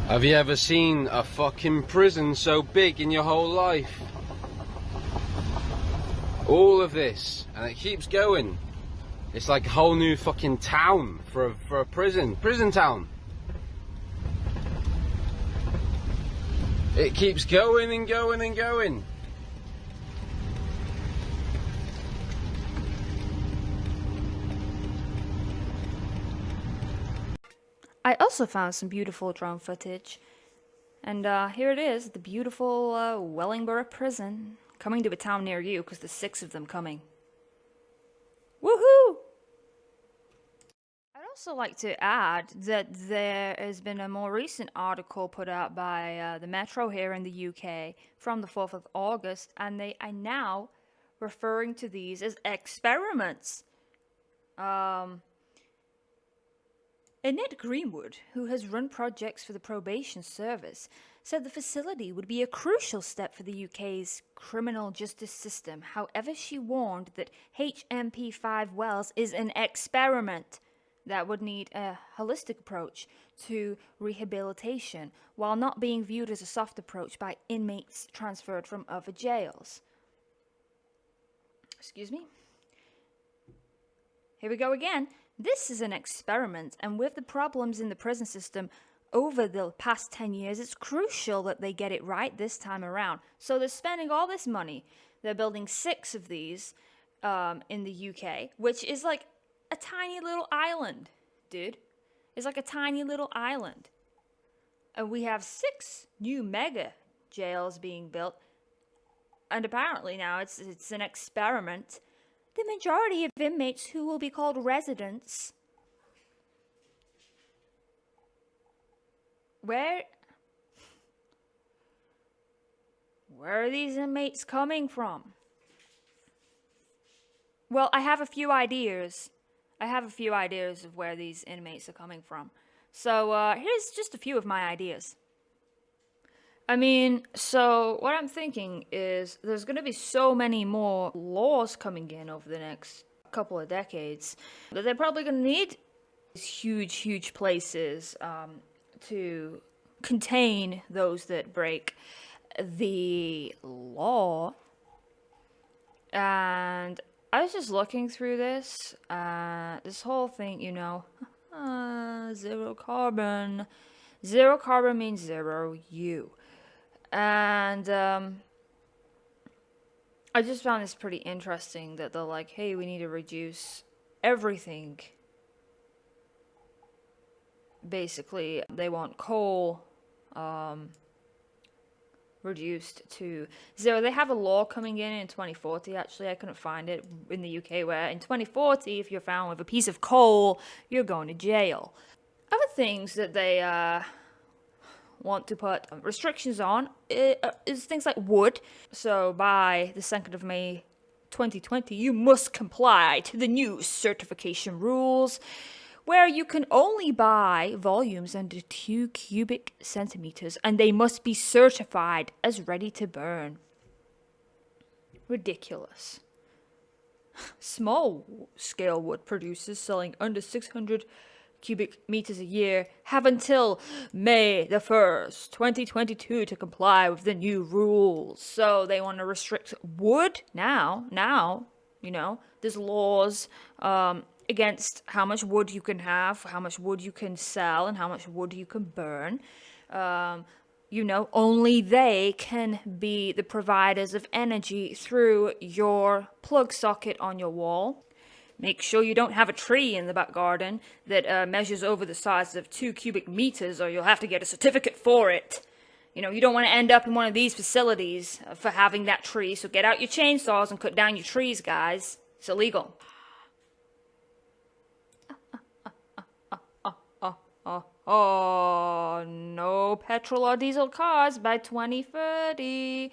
Have you ever seen a fucking prison so big in your whole life? All of this, and it keeps going. It's like a whole new fucking town for a prison town. It keeps going and going and going. I also found some beautiful drone footage. And here it is, the beautiful Wellingborough prison, coming to a town near you, because there's 6 of them coming. Woohoo! I'd also like to add that there has been a more recent article put out by the Metro here in the UK from the 4th of August, and they are now referring to these as experiments. Annette Greenwood, who has run projects for the probation service, said the facility would be a crucial step for the UK's criminal justice system. However, she warned that HMP5 Wells is an experiment that would need a holistic approach to rehabilitation, while not being viewed as a soft approach by inmates transferred from other jails. Excuse me? Here we go again. This is an experiment, and with the problems in the prison system over the past 10 years, it's crucial that they get it right this time around. So they're spending all this money. They're building 6 of these in the UK, which is like a tiny little island, dude. It's like a tiny little island. And we have 6 new mega jails being built. And apparently now it's an experiment. The majority of inmates who will be called residents. Where are these inmates coming from? Well, I have a few ideas. Of where these inmates are coming from. So here's just a few of my ideas. I mean, so what I'm thinking is there's going to be so many more laws coming in over the next couple of decades that they're probably going to need these huge places to contain those that break the law. And I was just looking through this whole thing, zero carbon. Zero carbon means zero you. And I just found this pretty interesting that they're like, hey, we need to reduce everything. Basically, they want coal reduced to zero. They have a law coming in 2040, actually. I couldn't find it in the UK, where in 2040, if you're found with a piece of coal, you're going to jail. Other things that they want to put restrictions on is things like wood. So by the 2nd of May 2020, you must comply to the new certification rules, where you can only buy volumes under 2 cubic centimeters, and they must be certified as ready to burn. Ridiculous. Small scale wood producers selling under 600 cubic meters a year have until May the 1st, 2022 to comply with the new rules. So they want to restrict wood now, there's laws against how much wood you can have, how much wood you can sell, and how much wood you can burn. Only they can be the providers of energy through your plug socket on your wall. Make sure you don't have a tree in the back garden that measures over the size of 2 cubic meters, or you'll have to get a certificate for it. You don't want to end up in one of these facilities for having that tree, so get out your chainsaws and cut down your trees, guys. It's illegal. No petrol or diesel cars by 2030.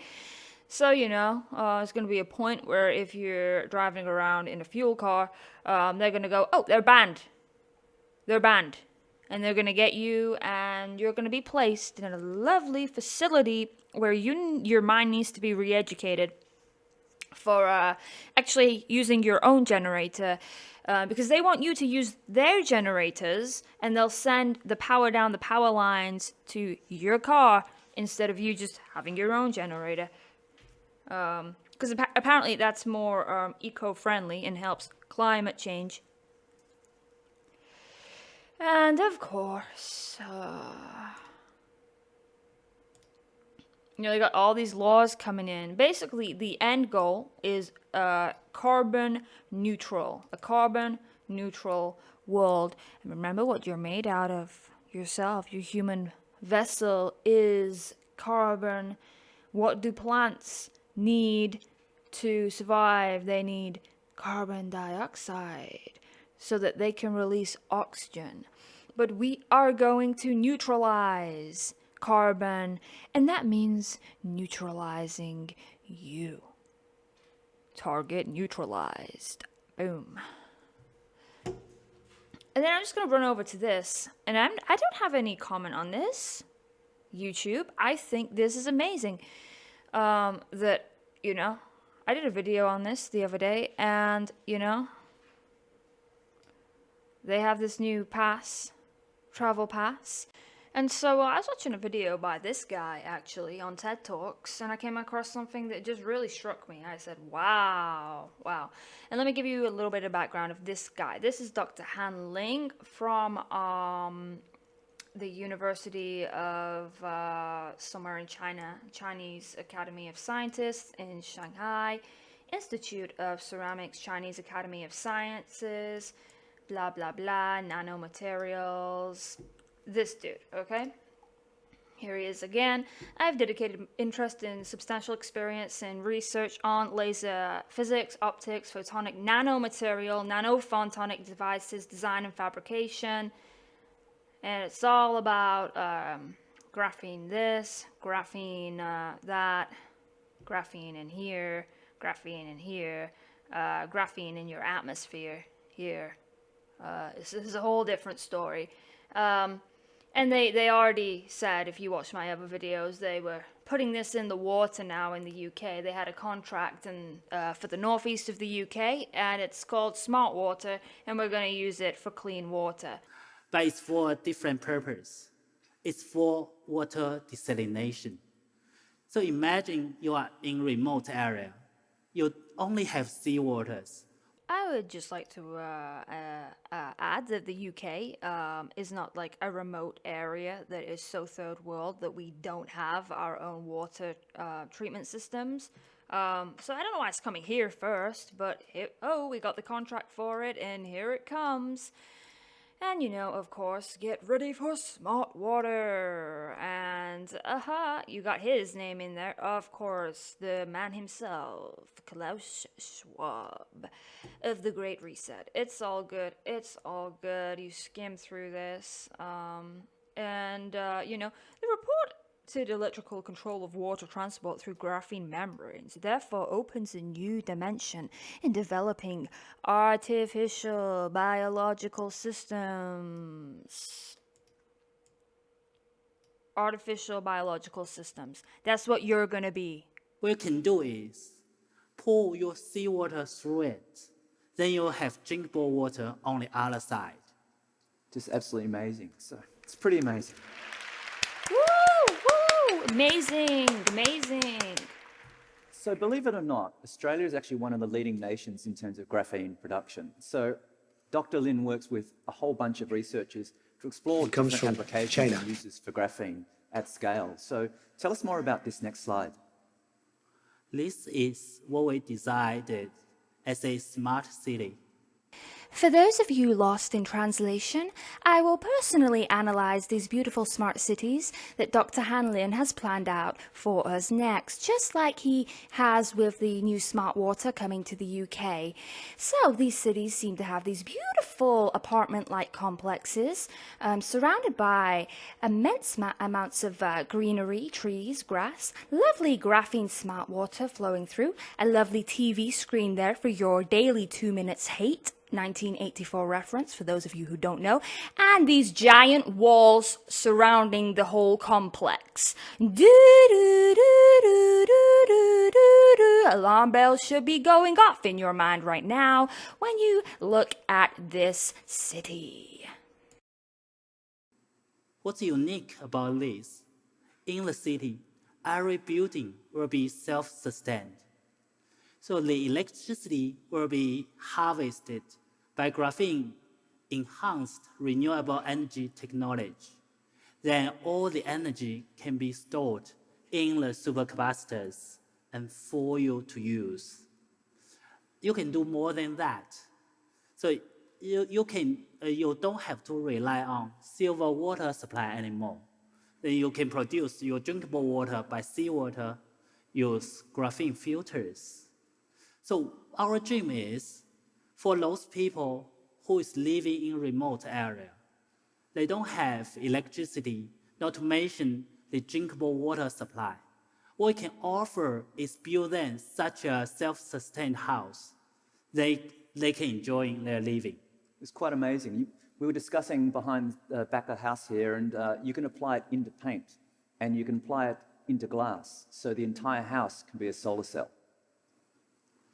So, it's going to be a point where if you're driving around in a fuel car, they're going to go, oh, they're banned. And they're going to get you, and you're going to be placed in a lovely facility where your mind needs to be re-educated for actually using your own generator because they want you to use their generators, and they'll send the power down the power lines to your car instead of you just having your own generator. Because apparently that's more eco-friendly and helps climate change. And of course, they got all these laws coming in. Basically, the end goal is carbon neutral, a carbon neutral world. And remember what you're made out of yourself. Your human vessel is carbon. What do plants need to survive? They need carbon dioxide so that they can release oxygen. But we are going to neutralize carbon, and that means neutralizing you. Target neutralized. Boom. And then I'm just going to run over to this, and I don't have any comment on this. YouTube, I think this is amazing. That, I did a video on this the other day, and, they have this new travel pass. And so I was watching a video by this guy, actually, on TED Talks, and I came across something that just really struck me. I said, wow. And let me give you a little bit of background of this guy. This is Dr. Han Lin from the University of somewhere in China, Chinese Academy of Scientists in Shanghai, Institute of Ceramics, Chinese Academy of Sciences, blah, blah, blah, nanomaterials. This dude, okay? Here he is again. I have dedicated interest in substantial experience in research on laser physics, optics, photonic nanomaterial, nanophotonic devices, design and fabrication. And it's all about graphene this, graphene that, graphene in here, graphene in here, graphene in your atmosphere here. This is a whole different story. And they already said, if you watch my other videos, they were putting this in the water now in the UK. They had a contract for the northeast of the UK, and it's called Smart Water, and we're going to use it for clean water. But it's for a different purpose. It's for water desalination. So imagine you are in a remote area. You only have seawaters. I would just like to add that the UK is not like a remote area that is so third world that we don't have our own water treatment systems. So I don't know why it's coming here first, but we got the contract for it, and here it comes. And, of course, get ready for smart water. And, you got his name in there. Of course, the man himself, Klaus Schwab of the Great Reset. It's all good. You skim through this. The report to the electrical control of water transport through graphene membranes therefore opens a new dimension in developing artificial biological systems. Artificial biological systems. That's what you're gonna be. What you can do is pour your seawater through it. Then you'll have drinkable water on the other side. Just absolutely amazing. So it's pretty amazing. Amazing. So believe it or not, Australia is actually one of the leading nations in terms of graphene production. So Dr. Lin works with a whole bunch of researchers to explore different applications and uses for graphene at scale. So tell us more about this next slide. This is what we designed as a smart city. For those of you lost in translation, I will personally analyze these beautiful smart cities that Dr. Han Lin has planned out for us next, just like he has with the new smart water coming to the UK. So these cities seem to have these beautiful apartment-like complexes surrounded by immense amounts of greenery, trees, grass, lovely graphene smart water flowing through, a lovely TV screen there for your daily 2 minutes hate. 1984 reference for those of you who don't know, and these giant walls surrounding the whole complex. Alarm bells should be going off in your mind right now when you look at this city. What's unique about this? In the city, every building will be self-sustained. So the electricity will be harvested by graphene enhanced renewable energy technology. Then all the energy can be stored in the supercapacitors and for you to use. You can do more than that. So you don't have to rely on silver water supply anymore. Then you can produce your drinkable water by seawater, use graphene filters. So our dream is for those people who is living in remote area. They don't have electricity, not to mention the drinkable water supply. What we can offer is build them such a self-sustained house. They can enjoy their living. It's quite amazing. We were discussing behind the back of the house here, and you can apply it into paint, and you can apply it into glass, so the entire house can be a solar cell.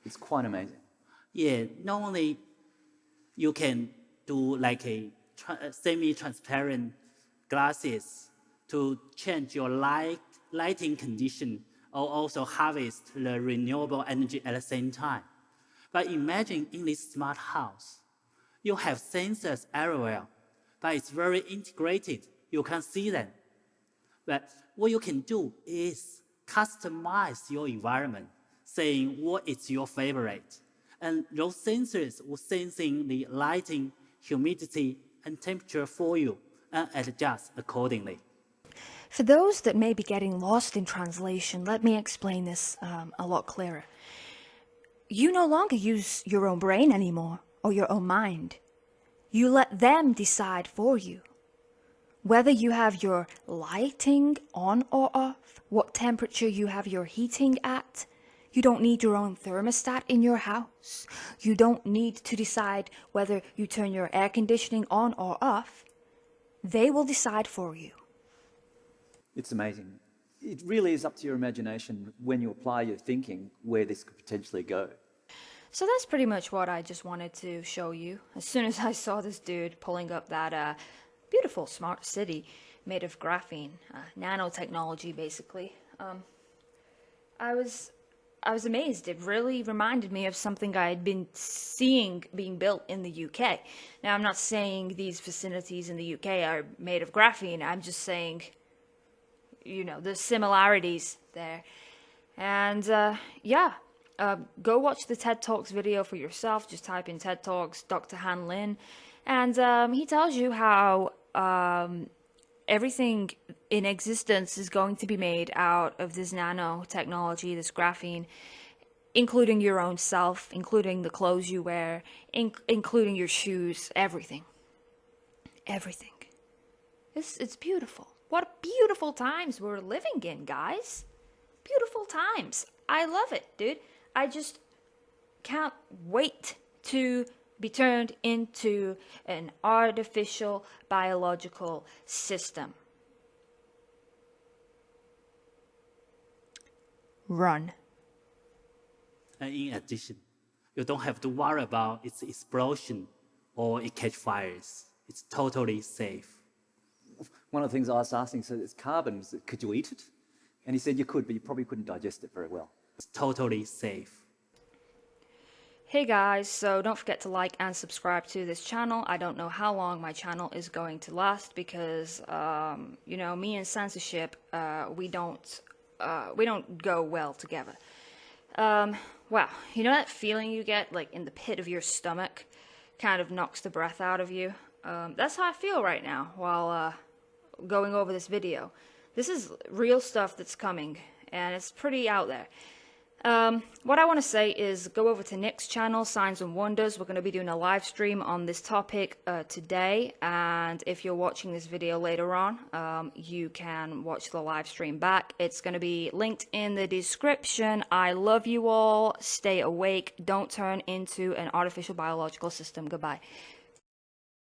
It's quite amazing. Yeah, not only you can do like a semi-transparent glasses to change your lighting condition, or also harvest the renewable energy at the same time. But imagine in this smart house, you have sensors everywhere, but it's very integrated. You can see them. But what you can do is customize your environment, saying what is your favorite. And those sensors will sensing the lighting, humidity, and temperature for you and adjust accordingly. For those that may be getting lost in translation, let me explain this a lot clearer. You no longer use your own brain anymore, or your own mind. You let them decide for you. Whether you have your lighting on or off, what temperature you have your heating at. You don't need your own thermostat in your house. You don't need to decide whether you turn your air conditioning on or off. They will decide for you. It's amazing. It really is up to your imagination when you apply your thinking where this could potentially go. So that's pretty much what I just wanted to show you. As soon as I saw this dude pulling up that beautiful smart city made of graphene, nanotechnology basically, I was amazed. It really reminded me of something I had been seeing being built in the UK. Now, I'm not saying these facilities in the UK are made of graphene. I'm just saying, you know, the similarities there. And go watch the TED Talks video for yourself. Just type in TED Talks, Dr. Han Lin. And he tells you how everything in existence is going to be made out of this nanotechnology, this graphene, including your own self, including the clothes you wear, including your shoes, everything. Everything. It's beautiful. What beautiful times we're living in, guys. Beautiful times. I love it, dude. I just can't wait to be turned into an artificial biological system. Run. And in addition, you don't have to worry about its explosion or it catch fires. It's totally safe. One of the things I was asking, so it's carbon, could you eat it? And he said you could, but you probably couldn't digest it very well. It's totally safe. Hey guys, so don't forget to like and subscribe to this channel. I don't know how long my channel is going to last because, you know, me and censorship, we don't go well together. Wow, you know that feeling you get like in the pit of your stomach, kind of knocks the breath out of you? That's how I feel right now while going over this video. This is real stuff that's coming, and it's pretty out there. What I want to say is go over to Nick's channel, Signs and Wonders. We're going to be doing a live stream on this topic today, and if you're watching this video later on, you can watch the live stream back. It's going to be linked in the description. I love you all. Stay awake. Don't turn into an artificial biological system. Goodbye.